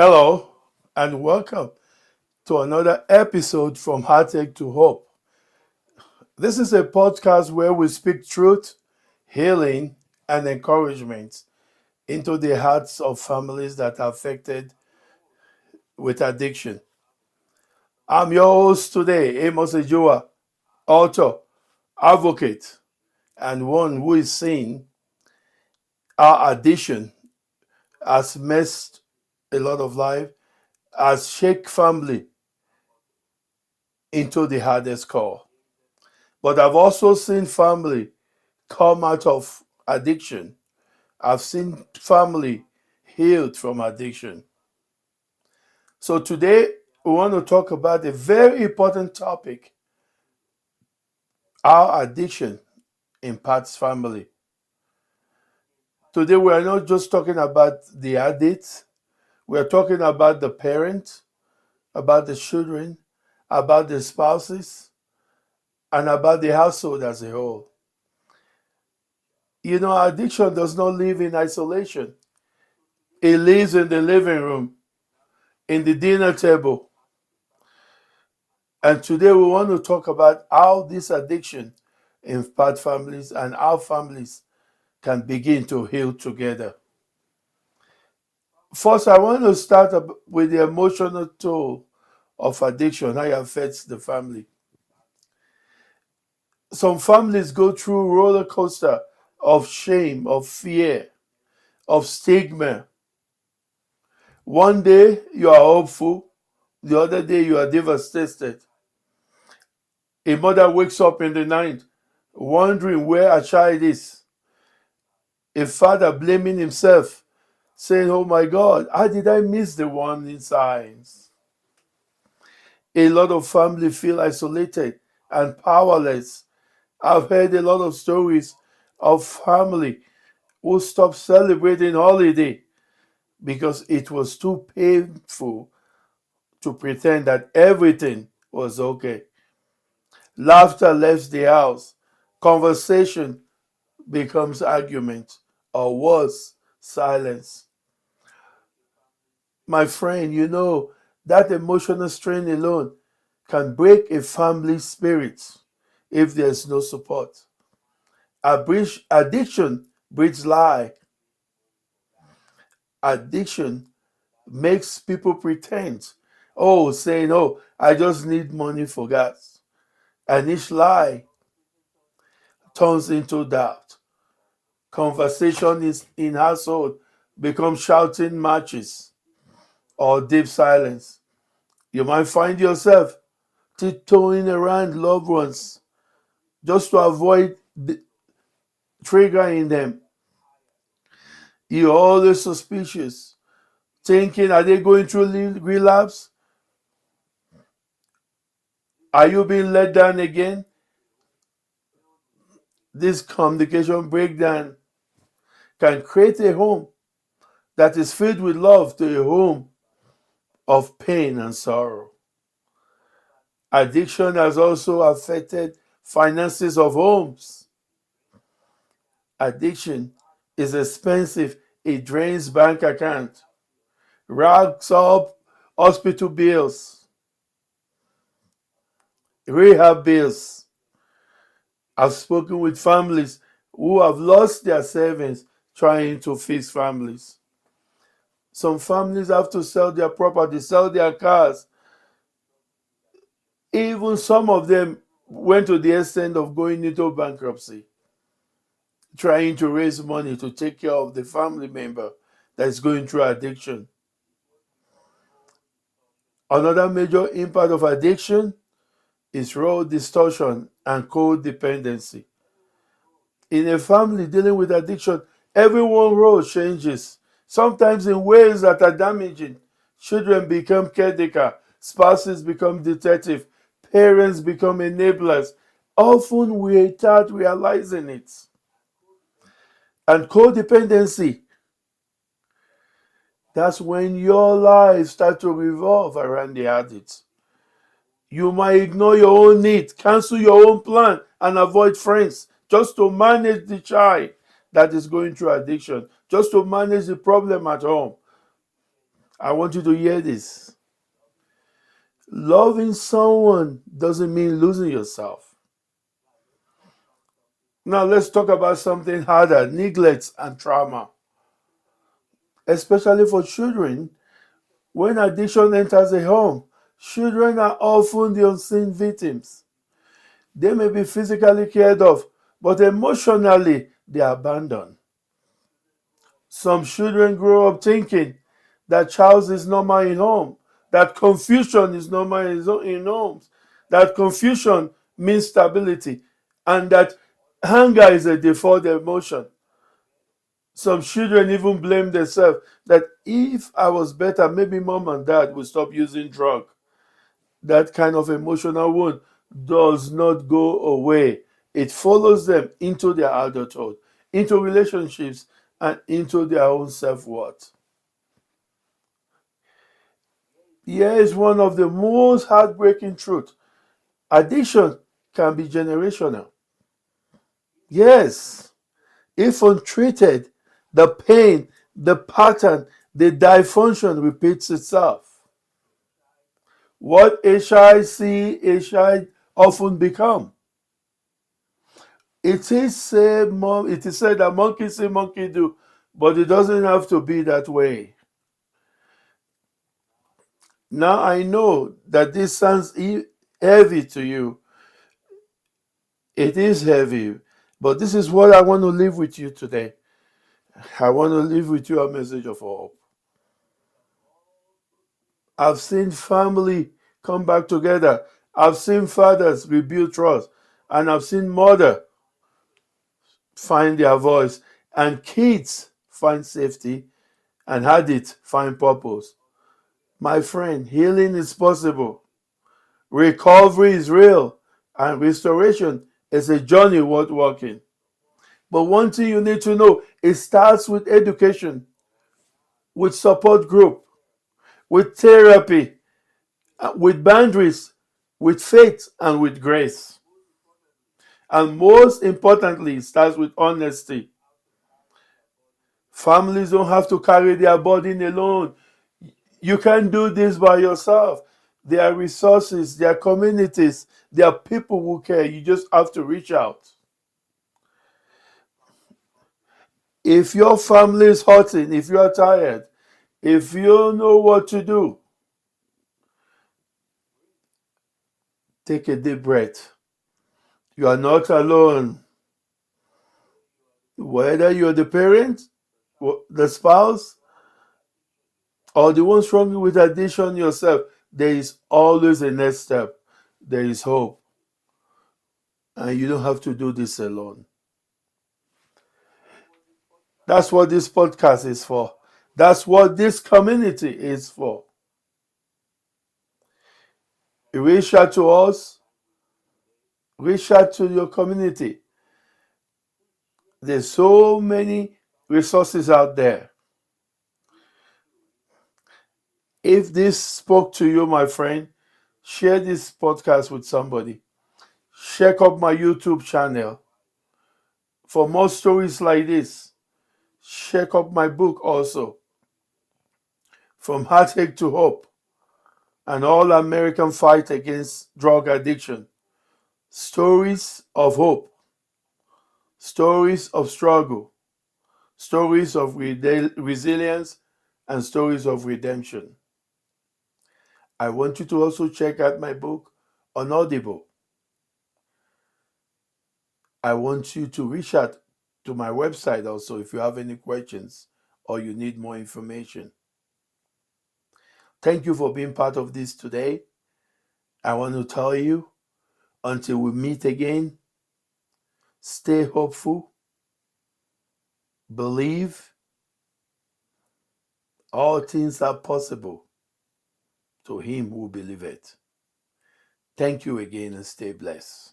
Hello and welcome to another episode from Heartache to Hope. This is a podcast where we speak truth, healing, and encouragement into the hearts of families that are affected with addiction. I'm your host today, Amos Ejua, author, advocate, and one who is seeing our addiction has messed a lot of life, has shake family into the hardest core. But I've also seen family come out of addiction. I've seen family healed from addiction. So today we want to talk about a very important topic, how addiction impacts family. Today we are not just talking about the addict, we are talking about the parent, about the children, about the spouses, and about the household as a whole. Addiction does not live in isolation. It lives in the living room, in the dinner table. And today we want to talk about how this addiction impacts families and how families can begin to heal together. First, I want to start with the emotional toll of addiction, how it affects the family. Some families go through a roller coaster of shame, of fear, of stigma. One day you are hopeful, the other day you are devastated. A mother wakes up in the night wondering where her child is. A father blaming himself, saying, "Oh my God, how did I miss the warning signs?" A lot of families feel isolated and powerless. I've heard a lot of stories of family who stopped celebrating holiday because it was too painful to pretend that everything was okay. Laughter left the house. Conversation becomes argument, or worse, silence. My friend, that emotional strain alone can break a family's spirit if there's no support. Addiction breeds lie. Addiction makes people pretend. Oh, saying, "Oh, I just need money for gas." And each lie turns into doubt. Conversation is in household becomes shouting matches or deep silence. You might find yourself tiptoeing around loved ones just to avoid triggering them. You're always suspicious, thinking, are they going through relapse? Are you being let down again? This communication breakdown can create a home that is filled with love to a home of pain and sorrow. Addiction has also affected finances of homes. Addiction is expensive. It drains bank account, racks up hospital bills, rehab bills. I've spoken with families who have lost their savings trying to fix families. Some families have to sell their property, sell their cars. Even some of them went to the extent of going into bankruptcy, trying to raise money to take care of the family member that is going through addiction. Another major impact of addiction is role distortion and codependency. In a family dealing with addiction, everyone's role changes, sometimes in ways that are damaging. Children become caretaker, spouses become detective, parents become enablers, often without realizing it. And codependency, that's when your life starts to revolve around the addict. You might ignore your own needs, cancel your own plan, and avoid friends just to manage the child that is going through addiction, just to manage the problem at home. I want you to hear this. Loving someone doesn't mean losing yourself. Now let's talk about something harder, neglect and trauma. Especially for children, when addiction enters a home, children are often the unseen victims. They may be physically cared of, but emotionally they are abandoned. Some children grow up thinking that chaos is normal in home, that confusion is normal in homes, that confusion means stability, and that anger is a default emotion. Some children even blame themselves that if I was better, maybe mom and dad would stop using drugs. That kind of emotional wound does not go away. It follows them into their adulthood, into relationships, and into their own self-worth. Here is one of the most heartbreaking truths. Addiction can be generational. Yes, if untreated, the pain, the pattern, the dysfunction repeats itself. What a child see, a child often become. It is said that monkey see, monkey do, but it doesn't have to be that way. Now I know that this sounds heavy to you. It is heavy, but this is what I want to leave with you today. I want to leave with you a message of hope. I've seen family come back together. I've seen fathers rebuild trust, and I've seen mother find their voice, and kids find safety, and addict find purpose. My friend, healing is possible. Recovery is real, and restoration is a journey worth walking. But one thing you need to know, it starts with education, with support group, with therapy, with boundaries, with faith, and with grace. And most importantly, it starts with honesty. Families don't have to carry their burden alone. You can't do this by yourself. There are resources, there are communities, there are people who care. You just have to reach out. If your family is hurting, if you are tired, if you don't know what to do, take a deep breath. You are not alone. Whether you're the parent, the spouse, or the one struggling with addiction yourself, there is always a next step. There is hope. And you don't have to do this alone. That's what this podcast is for. That's what this community is for. Reach out to us, reach out to your community. There's so many resources out there. If this spoke to you, my friend, share this podcast with somebody. Check out my YouTube channel for more stories like this. Check out my book also, From Heartache to Hope, an all-American fight against drug addiction. Stories of hope, stories of struggle, stories of resilience, and stories of redemption. I want you to also check out my book on Audible. I want you to reach out to my website also if you have any questions or you need more information. Thank you for being part of this today. I want to tell you, until we meet again, stay hopeful, believe all things are possible to him who believeth. Thank you again and stay blessed.